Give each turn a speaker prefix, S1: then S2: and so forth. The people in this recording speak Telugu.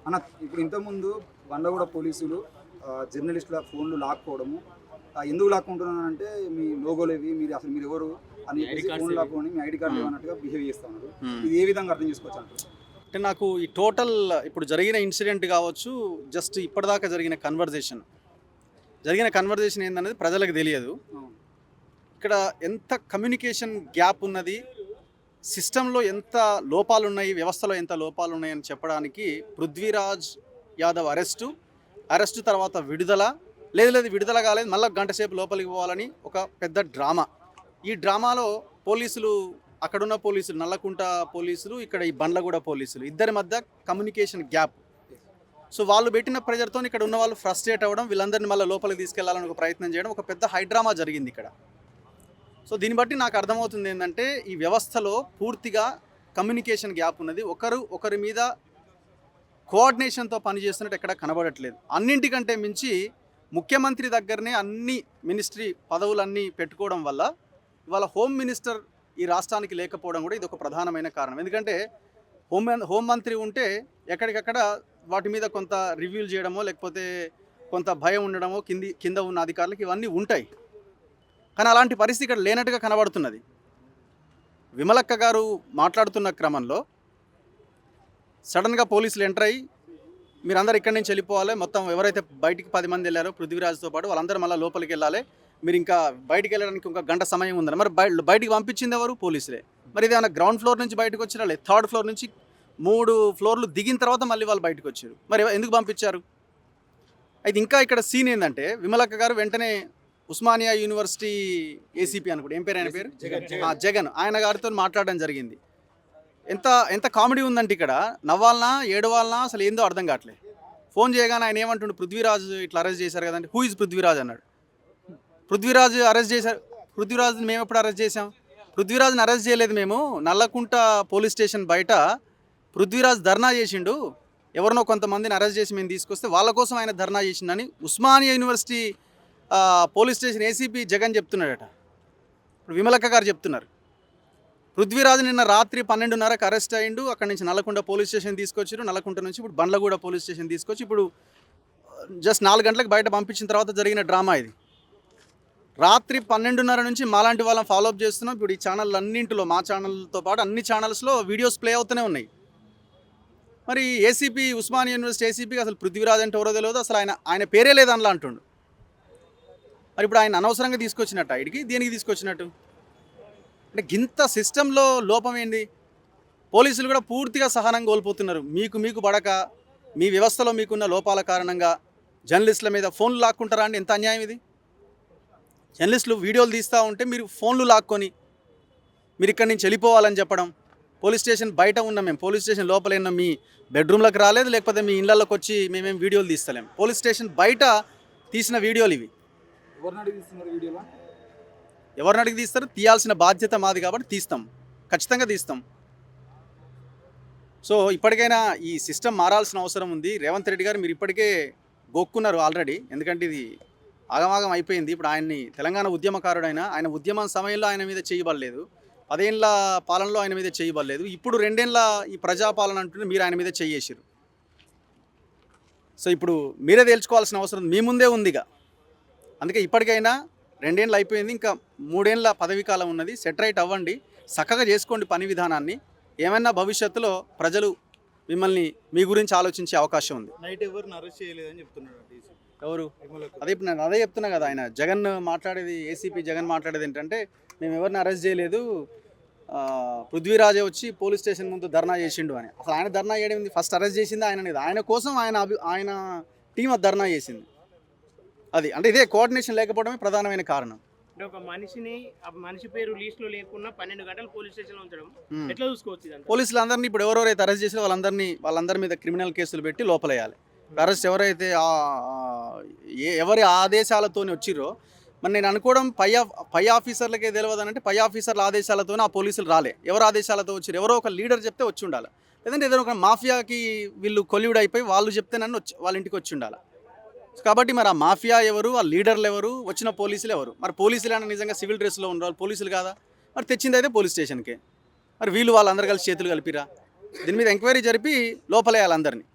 S1: అన్న ఇప్పుడు ఇంతకుముందు బండ్లగూడ పోలీసులు జర్నలిస్టుల ఫోన్లు లాక్కోవడము ఎందుకు లాక్కుంటున్నానంటే మీ లోగోలు ఇవి మీరు ఎవరు అని చెప్పేసి ఫోన్ లాక్కొని మీ ఐడి కార్డు అన్నట్టుగా బిహేవ్ చేస్తూ ఉన్నారు. ఇది ఏ విధంగా అర్థం చేసుకోవచ్చు అంటారు?
S2: అంటే నాకు ఈ టోటల్ ఇప్పుడు జరిగిన ఇన్సిడెంట్ కావచ్చు, జస్ట్ ఇప్పటిదాకా జరిగిన కన్వర్జేషన్ ఏందనేది ప్రజలకు తెలియదు. ఇక్కడ ఎంత కమ్యూనికేషన్ గ్యాప్ ఉన్నది, సిస్టంలో ఎంత లోపాలు ఉన్నాయి, వ్యవస్థలో ఎంత లోపాలు ఉన్నాయని చెప్పడానికి పృథ్వీరాజ్ యాదవ్ అరెస్టు తర్వాత విడుదల లేదు విడుదల కాలేదు, మళ్ళీ గంట సేపు లోపలికి పోవాలని ఒక పెద్ద డ్రామా. ఈ డ్రామాలో పోలీసులు, అక్కడున్న పోలీసులు, నల్లకుంట పోలీసులు, ఇక్కడ ఈ బండ్లగూడ పోలీసులు, ఇద్దరి మధ్య కమ్యూనికేషన్ గ్యాప్. సో వాళ్ళు పెట్టిన ప్రెజర్తో ఇక్కడ ఉన్న వాళ్ళు ఫ్రస్ట్రేట్ అవ్వడం, వీళ్ళందరినీ మళ్ళీ లోపలికి తీసుకెళ్లాలని ఒక ప్రయత్నం చేయడం, ఒక పెద్ద హైడ్రామా జరిగింది ఇక్కడ. సో దీన్ని బట్టి నాకు అర్థమవుతుంది ఏంటంటే ఈ వ్యవస్థలో పూర్తిగా కమ్యూనికేషన్ గ్యాప్ ఉన్నది. ఒకరి మీద కోఆర్డినేషన్తో పనిచేస్తున్నట్టు ఎక్కడ కనబడట్లేదు. అన్నింటికంటే మించి ముఖ్యమంత్రి దగ్గరనే అన్ని మినిస్ట్రీ పదవులన్నీ పెట్టుకోవడం వల్ల ఇవాళ హోమ్ మినిస్టర్ ఈ రాష్ట్రానికి లేకపోవడం కూడా ఇది ఒక ప్రధానమైన కారణం. ఎందుకంటే హోంమంత్రి ఉంటే ఎక్కడికక్కడ వాటి మీద కొంత రివ్యూలు చేయడమో లేకపోతే కొంత భయం ఉండడమో కింద ఉన్న అధికారులకు ఇవన్నీ ఉంటాయి. కానీ అలాంటి పరిస్థితి ఇక్కడ లేనట్టుగా కనబడుతున్నది. విమలక్క గారు మాట్లాడుతున్న క్రమంలో సడన్గా పోలీసులు ఎంటర్ అయ్యి మీరందరూ ఇక్కడి నుంచి వెళ్ళిపోవాలి, మొత్తం ఎవరైతే బయటికి 10 మంది వెళ్ళారో పృథ్వీరాజ్తో పాటు వాళ్ళందరూ మళ్ళీ లోపలికి వెళ్ళాలి, మీరు ఇంకా బయటికి వెళ్ళడానికి ఒక గంట సమయం ఉందని. మరి బయటికి పంపించింది ఎవరు? పోలీసులే. మరి ఇది ఏమైనా గ్రౌండ్ ఫ్లోర్ నుంచి బయటకు వచ్చినా లేదు, 3rd ఫ్లోర్ నుంచి 3 ఫ్లోర్లు దిగిన తర్వాత మళ్ళీ వాళ్ళు బయటకు వచ్చారు. మరి ఎందుకు పంపించారు? అయితే ఇంకా ఇక్కడ సీన్ ఏంటంటే విమలక్క గారు వెంటనే ఉస్మానియా యూనివర్సిటీ ఏసీపీ అనుకోండి, ఏం పేరు ఆయన పేరు? జగన్. ఆయన గారితో మాట్లాడడం జరిగింది. ఎంత కామెడీ ఉందంటే ఇక్కడ నవ్వాలనా ఏడవాలనా అసలు ఏందో అర్థం కావట్లేదు. ఫోన్ చేయగానే ఆయన ఏమంటుండు, పృథ్వీరాజ్ ఇట్లా అరెస్ట్ చేశారు కదండి. హూ ఇస్ పృథ్వీరాజ్ అన్నాడు. పృథ్వీరాజ్ అరెస్ట్ చేశారు. పృథ్వీరాజ్ని మేము ఎప్పుడు అరెస్ట్ చేసాం? పృథ్వీరాజ్ని అరెస్ట్ చేయలేదు మేము. నల్లకుంట పోలీస్ స్టేషన్ బయట పృథ్వీరాజ్ ధర్నా చేసిండు, ఎవరినో కొంతమందిని అరెస్ట్ చేసి మేము తీసుకొస్తే వాళ్ళ కోసం ఆయన ధర్నా చేసిండని Osmania university police station ACP Jagan చెప్తున్నాడట. ఇప్పుడు విమలక్క గారు చెప్తున్నారు పృథ్వీరాజు నిన్న రాత్రి 12:30కి అరెస్ట్ అయ్యిండు, అక్కడి నుంచి నల్లకుంట పోలీస్ స్టేషన్ తీసుకొచ్చారు, నల్లకుంట నుంచి ఇప్పుడు బండ్లగూడ పోలీస్ స్టేషన్ తీసుకొచ్చి ఇప్పుడు జస్ట్ 4 గంటలకు బయట పంపించిన తర్వాత జరిగిన డ్రామా ఇది. రాత్రి 12:30 నుంచి మాలాంటి వాళ్ళని ఫాలోఅప్ చేస్తున్నాం. ఇప్పుడు ఈ ఛానళ్ళన్నింటిలో, మా ఛానల్తో పాటు అన్ని ఛానల్స్లో వీడియోస్ ప్లే అవుతూనే ఉన్నాయి. మరి ఏసీపీ, ఉస్మానియా యూనివర్సిటీ ఏసీపీకి అసలు పృథ్వీరాజ్ అంటే ఎవరో తెలియదు, అసలు ఆయన పేరే లేదు అందులో అంటుండు. మరి ఇప్పుడు ఆయన అనవసరంగా తీసుకొచ్చినట్టు ఐడికి దేనికి తీసుకొచ్చినట్టు? అంటే గింత సిస్టంలో లోపం ఏంది? పోలీసులు కూడా పూర్తిగా సహనం కోల్పోతున్నారు. మీకు పడక మీ వ్యవస్థలో మీకున్న లోపాల కారణంగా జర్నలిస్టుల మీద ఫోన్లు లాక్కుంటారా అండి? ఎంత అన్యాయం ఇది! జర్నలిస్టులు వీడియోలు తీస్తూ ఉంటే మీరు ఫోన్లు లాక్కొని మీరు ఇక్కడి నుంచి వెళ్ళిపోవాలని చెప్పడం. పోలీస్ స్టేషన్ బయట ఉన్నాం మేము, పోలీస్ స్టేషన్ లోపల ఉన్నాం, మీ బెడ్రూమ్లకు రాలేదు, లేకపోతే మీ ఇళ్లలోకి వచ్చి మేమేం వీడియోలు తీస్తలేం. పోలీస్ స్టేషన్ బయట తీసిన వీడియోలు ఇవి. ఎవరిని అడిగి తీస్తారు? తీయాల్సిన బాధ్యత మాది కాబట్టి తీస్తాం, ఖచ్చితంగా తీస్తాం. సో ఇప్పటికైనా ఈ సిస్టమ్ మారాల్సిన అవసరం ఉంది. రేవంత్ రెడ్డి గారు మీరు ఇప్పటికే గొక్కున్నారు ఆల్రెడీ, ఎందుకంటే ఇది ఆగమాగం అయిపోయింది. ఇప్పుడు ఆయన్ని తెలంగాణ ఉద్యమకారుడైన ఆయన ఉద్యమం సమయంలో ఆయన మీద చేయబడలేదు, 10 ఏళ్ళ పాలనలో ఆయన మీద చేయబడలేదు, ఇప్పుడు 2 ఏళ్ళ ఈ ప్రజాపాలన అంటుంటే మీరు ఆయన మీద చేయేసారు. సో ఇప్పుడు మీరే తేల్చుకోవాల్సిన అవసరం మీ ముందే ఉందిగా. అందుకే ఇప్పటికైనా 2 ఏళ్ళు అయిపోయింది, ఇంకా 3 ఏళ్ళ పదవీ కాలం ఉన్నది. సెటరైట్ అవ్వండి, చక్కగా చేసుకోండి పని విధానాన్ని. ఏమైనా భవిష్యత్తులో ప్రజలు మిమ్మల్ని మీ గురించి ఆలోచించే అవకాశం ఉంది.
S3: నైట్ ఎవరిని అరెస్ట్ చేయలేదని చెప్తున్నాడు
S2: ఎవరు? అదే ఇప్పుడు నేను అదే చెప్తున్నా కదా, ఆయన జగన్ మాట్లాడేది, ఏసీపీ జగన్ మాట్లాడేది ఏంటంటే మేము ఎవరిని అరెస్ట్ చేయలేదు, పృథ్వీరాజే వచ్చి పోలీస్ స్టేషన్ ముందు ధర్నా చేసిండు అని. అసలు ఆయన ధర్నా చేయడం, ఫస్ట్ అరెస్ట్ చేసింది ఆయన, ఆయన కోసం ఆయన టీం అది ధర్నా చేసింది. అది అంటే ఇదే కోఆర్డినేషన్ లేకపోవడమే ప్రధానమైన కారణం.
S4: అంటే ఒక మనిషి పేరు లిస్ట్ లో లేకుండా 12 గంటలు పోలీస్ స్టేషన్ లో ఉంచడం ఎట్లా చూసుకోవచ్చు?
S2: పోలీసులు అందరినీ ఇప్పుడు ఎవరెవరైతే అరెస్ట్ చేసారో వాళ్ళందరి మీద క్రిమినల్ కేసులు పెట్టి లోపలేయాలి. అరెస్ట్ ఎవరైతే ఎవరి ఆదేశాలతో వచ్చిరో, మరి నేను అనుకోవడం పై ఆఫీసర్లకే తెలియదనంటే పై ఆఫీసర్ల ఆదేశాలతోనే ఆ పోలీసులు రాలే. ఎవరు ఆదేశాలతో వచ్చారు? ఎవరో ఒక లీడర్ చెప్తే వచ్చి ఉండాలి, లేదంటే ఏదైనా ఒక మాఫియాకి వీళ్ళు కొల్యూడ్ అయిపోయి వాళ్ళు చెప్తే నన్ను వాళ్ళ ఇంటికి వచ్చి ఉండాలి. కాబట్టి మరి ఆ మాఫియా ఎవరు, ఆ లీడర్లు ఎవరు, వచ్చిన పోలీసులు ఎవరు? మరి పోలీసులు అయినా నిజంగా సివిల్ డ్రెస్లో ఉన్న పోలీసులు కాదా? మరి తెచ్చింది అయితే పోలీస్ స్టేషన్కే. మరి వీళ్ళు వాళ్ళందరూ కలిసి చేతులు కలిపిరా? దీని మీద ఎంక్వైరీ జరిపి లోపలేయాలి అందరినీ.